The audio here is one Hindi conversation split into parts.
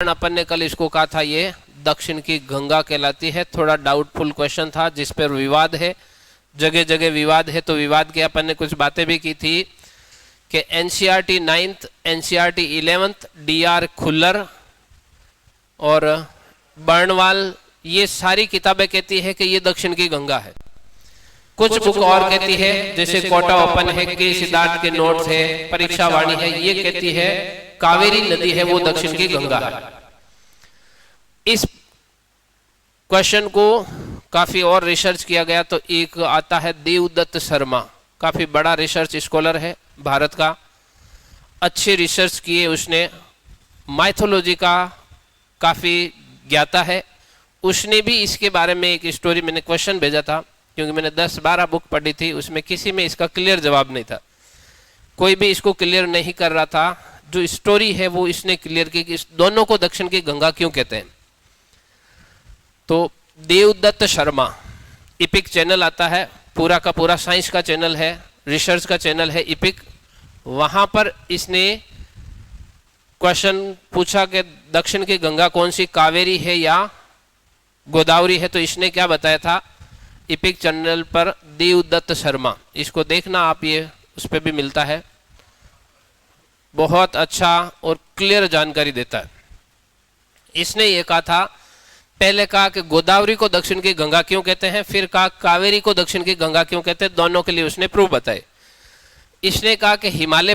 अपन ने कल इसको कहा था, ये दक्षिण की गंगा कहलाती है। थोड़ा डाउटफुल क्वेश्चन था जिस पर विवाद है, जगह जगह विवाद है। तो विवाद के अपन ने कुछ बातें भी की थी कि NCERT 9th, NCERT 11th, D R Khullar और बर्नवाल, ये सारी किताबें कहती है कि ये दक्षिण की गंगा है। कुछ बुक और कहती है, जैसे कोटा ओपन है, के सिद्धार्थ के नोट्स है, परीक्षा वाणी है, ये कहती है कावेरी नदी है वो दक्षिण की गंगा है। इस क्वेश्चन को काफी और रिसर्च किया गया तो एक आता है देवदत्त शर्मा, काफी बड़ा रिसर्च स्कॉलर है भारत का, अच्छे रिसर्च किए उसने, माइथोलॉजी का काफी ज्ञाता है। उसने भी इसके बारे में एक स्टोरी, मैंने क्वेश्चन भेजा था क्योंकि मैंने 10-12 बुक पढ़ी थी, उसमें किसी में इसका क्लियर जवाब नहीं था, कोई भी इसको क्लियर नहीं कर रहा था। जो स्टोरी है वो इसने क्लियर की कि इस दोनों को दक्षिण की गंगा क्यों कहते हैं। तो देवदत्त शर्मा, इपिक चैनल आता है, पूरा का पूरा साइंस का चैनल है, रिसर्च का चैनल है इपिक। वहां पर इसने क्वेश्चन पूछा कि दक्षिण की गंगा कौन सी, कावेरी है या गोदावरी है। तो इसने क्या बताया था, इपिक चैनल पर देवदत्त शर्मा, इसको देखना आप, ये उस पर भी मिलता है, बहुत अच्छा और क्लियर जानकारी देता है। इसने ये कहा था, पहले कहा कि गोदावरी को दक्षिण की गंगा क्यों कहते हैं, फिर कहा कावेरी को दक्षिण की गंगा क्यों कहते हैं, दोनों के लिए उसने प्रूफ बताए। इसने कहा कि हिमालय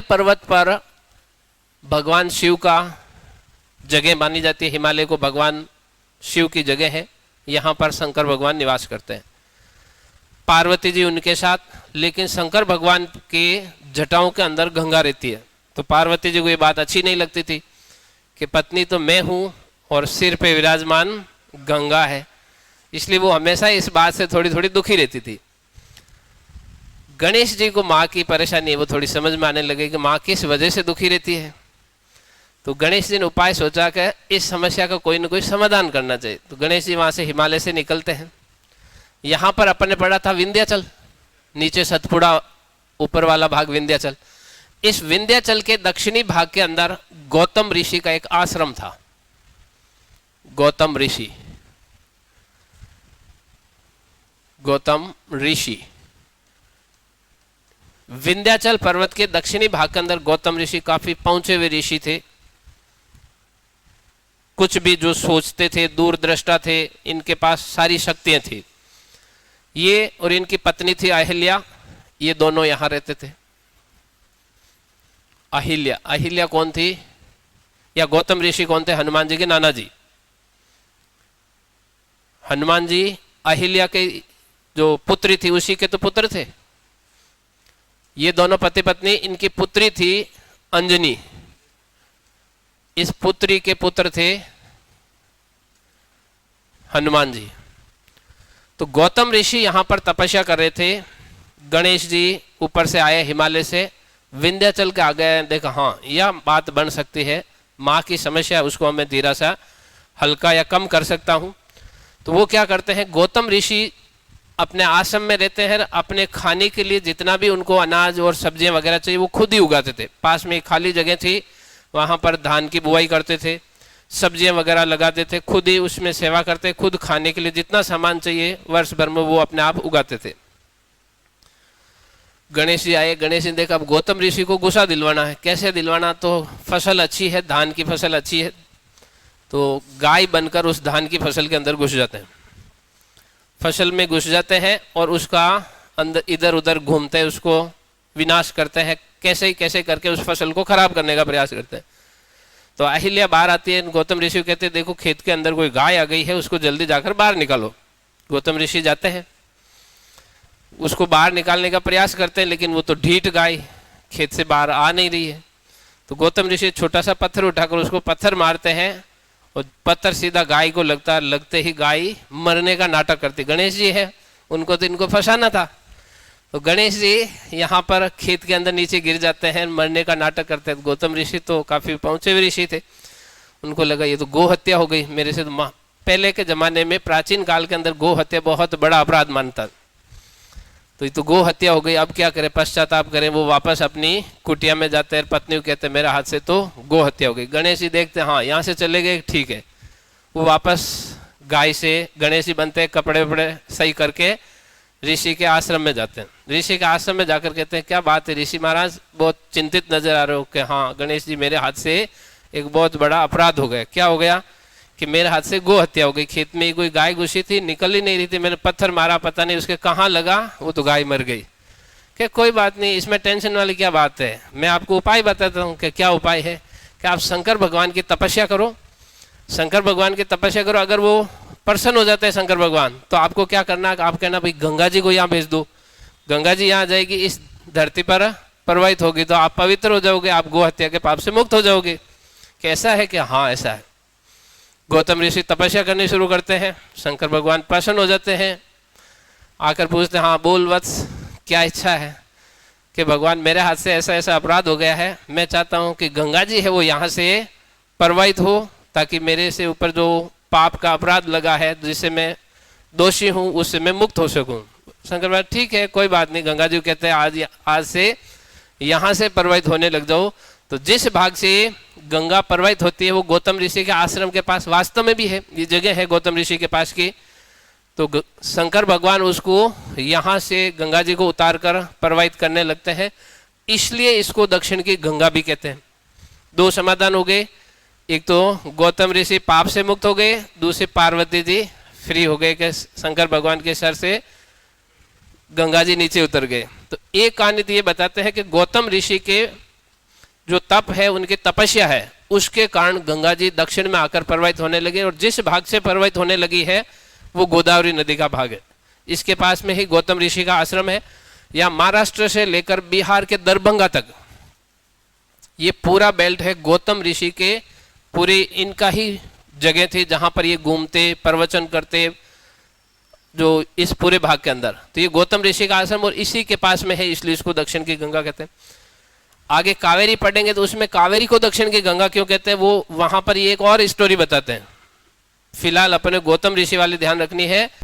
पर्वत पर भगवान शिव का जगह मानी जाती है, हिमालय को भगवान शिव की जगह है, यहाँ पर शंकर भगवान निवास करते हैं, पार्वती जी उनके साथ, लेकिन शंकर भगवान के जटाओं के अंदर गंगा रहती है। तो पार्वती जी को ये बात अच्छी नहीं लगती थी कि पत्नी तो मैं हूं और सिर पे विराजमान गंगा है, इसलिए वो हमेशा इस बात से थोड़ी थोड़ी दुखी रहती थी। गणेश जी को माँ की परेशानी है वो थोड़ी समझ में आने लगी कि माँ किस वजह से दुखी रहती है। तो गणेश जी ने उपाय सोचा कि इस समस्या का कोई ना कोई समाधान करना चाहिए। तो गणेश जी वहां से हिमालय से निकलते हैं। यहाँ पर अपन ने पढ़ा था विंध्याचल, नीचे सतपुड़ा, ऊपर वाला भाग विंध्याचल। इस विंध्याचल के दक्षिणी भाग के अंदर गौतम ऋषि का एक आश्रम था। गौतम ऋषि विंध्याचल पर्वत के दक्षिणी भाग के अंदर गौतम ऋषि काफी पहुंचे हुए ऋषि थे, कुछ भी जो सोचते थे, दूरदृष्टा थे, इनके पास सारी शक्तियां थी। ये और इनकी पत्नी थी अहिल्या, ये दोनों यहां रहते थे। अहिल्या कौन थी, या गौतम ऋषि कौन थे, हनुमान जी के नाना जी। हनुमान जी अहिल्या के जो पुत्री थी उसी के तो पुत्र थे। ये दोनों पति पत्नी, इनकी पुत्री थी अंजनी, इस पुत्री के पुत्र थे हनुमान जी। तो गौतम ऋषि यहां पर तपस्या कर रहे थे। गणेश जी ऊपर से आए हिमालय से, विंध्याचल के आगे देखा, हाँ यह बात बन सकती है, माँ की समस्या है उसको मैं धीरे सा हल्का या कम कर सकता हूँ। तो वो क्या करते हैं, गौतम ऋषि अपने आश्रम में रहते हैं, अपने खाने के लिए जितना भी उनको अनाज और सब्जियां वगैरह चाहिए वो खुद ही उगाते थे। पास में एक खाली जगह थी, वहां पर धान की बुआई करते थे, सब्जियां वगैरह लगाते थे, खुद ही उसमें सेवा करते, खुद खाने के लिए जितना सामान चाहिए वर्ष भर में वो अपने आप उगाते थे। गणेश जी आए, गणेश जी ने देखा अब गौतम ऋषि को गुस्सा दिलवाना है। कैसे दिलवाना, तो फसल अच्छी है, धान की फसल अच्छी है, तो गाय बनकर उस धान की फसल के अंदर घुस जाते हैं, फसल में घुस जाते हैं और उसका अंदर इधर उधर घूमते हैं, उसको विनाश करते हैं, कैसे करके उस फसल को खराब करने का प्रयास करते हैं। तो अहिल्या बाहर आती है, गौतम ऋषि कहते हैं देखो खेत के अंदर कोई गाय आ गई है, उसको जल्दी जाकर बाहर निकालो। गौतम ऋषि जाते हैं, उसको बाहर निकालने का प्रयास करते हैं, लेकिन वो तो ढीठ गाय खेत से बाहर आ नहीं रही है। तो गौतम ऋषि छोटा सा पत्थर उठाकर उसको पत्थर मारते हैं और पत्थर सीधा गाय को लगता है, लगते ही गाय मरने का नाटक करती। गणेश जी है, उनको तो इनको फंसाना था। तो गणेश जी यहाँ पर खेत के अंदर नीचे गिर जाते हैं, मरने का नाटक करते हैं। गौतम ऋषि तो काफी पहुंचे हुए ऋषि थे, उनको लगा ये तो गो हत्या हो गई मेरे से। तो पहले के जमाने में प्राचीन काल के अंदर गो हत्या बहुत बड़ा अपराध मानता। तो गो हत्या हो गई, अब क्या करें, पश्चाताप करें। वो वापस अपनी कुटिया में जाते हैं, पत्नी को कहते हैं मेरे हाथ से तो गो हत्या हो गई। गणेश जी देखते हैं हाँ यहाँ से चले गए, ठीक है। वो वापस गाय से गणेश जी बनते हैं, कपड़े वपड़े सही करके ऋषि के आश्रम में जाते हैं। ऋषि के आश्रम में जाकर कहते हैं क्या बात है ऋषि महाराज, बहुत चिंतित नजर आ रहे हो। कि हाँ गणेश जी मेरे हाथ से एक बहुत बड़ा अपराध हो गया। क्या हो गया कि मेरे हाथ से गो हत्या हो गई। खेत में कोई गाय घुसी थी, निकल ही नहीं रही थी, मैंने पत्थर मारा, पता नहीं उसके कहाँ लगा, वो तो गाय मर गई। कि कोई बात नहीं, इसमें टेंशन वाली क्या बात है, मैं आपको उपाय बताता हूँ। कि क्या उपाय है कि आप शंकर भगवान की तपस्या करो, शंकर भगवान की तपस्या करो। अगर वो प्रसन्न हो जाते हैं शंकर भगवान, तो आपको क्या करना, आप कहना भाई गंगा जी को यहाँ भेज दो, गंगा जी यहाँ जाएगी, इस धरती पर प्रवाहित होगी, तो आप पवित्र हो जाओगे, आप गो हत्या के पाप से मुक्त हो जाओगे। कैसा है कि हाँ ऐसा है। गौतम ऋषि तपस्या करनी शुरू करते हैं, शंकर भगवान प्रसन्न हो जाते हैं, आकर पूछते हैं हाँ बोल वत्स क्या इच्छा है। कि भगवान मेरे हाथ से ऐसा ऐसा अपराध हो गया है, मैं चाहता हूँ कि गंगा जी है वो यहाँ से प्रवाहित हो, ताकि मेरे से ऊपर जो पाप का अपराध लगा है जिससे मैं दोषी हूँ उससे मैं मुक्त हो सकूँ। शंकर भगवान ठीक है कोई बात नहीं, गंगा जी कहते हैं आज से यहाँ से प्रवाहित होने लग जाओ। तो जिस भाग से गंगा प्रवाहित होती है वो गौतम ऋषि के आश्रम के पास वास्तव में भी है, ये जगह है गौतम ऋषि के पास की। तो शंकर भगवान उसको यहाँ से गंगा जी को उतार कर प्रवाहित करने लगते हैं, इसलिए इसको दक्षिण की गंगा भी कहते हैं। दो समाधान हो गए, एक तो गौतम ऋषि पाप से मुक्त हो गए, दूसरे पार्वती जी फ्री हो गए कि शंकर भगवान के सर से गंगा जी नीचे उतर गए। तो एक कहानी तो ये बताते हैं कि गौतम ऋषि के जो तप है, उनकी तपस्या है, उसके कारण गंगा जी दक्षिण में आकर प्रवाहित होने लगे, और जिस भाग से प्रवाहित होने लगी है वो गोदावरी नदी का भाग है। इसके पास में ही गौतम ऋषि का आश्रम है। या महाराष्ट्र से लेकर बिहार के दरभंगा तक ये पूरा बेल्ट है गौतम ऋषि के, पूरी इनका ही जगह थी जहां पर ये घूमते प्रवचन करते, जो इस पूरे भाग के अंदर। तो ये गौतम ऋषि का आश्रम और इसी के पास में है, इसलिए इसको दक्षिण की गंगा कहते हैं। आगे कावेरी पढ़ेंगे तो उसमें कावेरी को दक्षिण की गंगा क्यों कहते हैं, वो वहां पर ये एक और स्टोरी बताते हैं। फिलहाल अपने गौतम ऋषि वाली ध्यान रखनी है।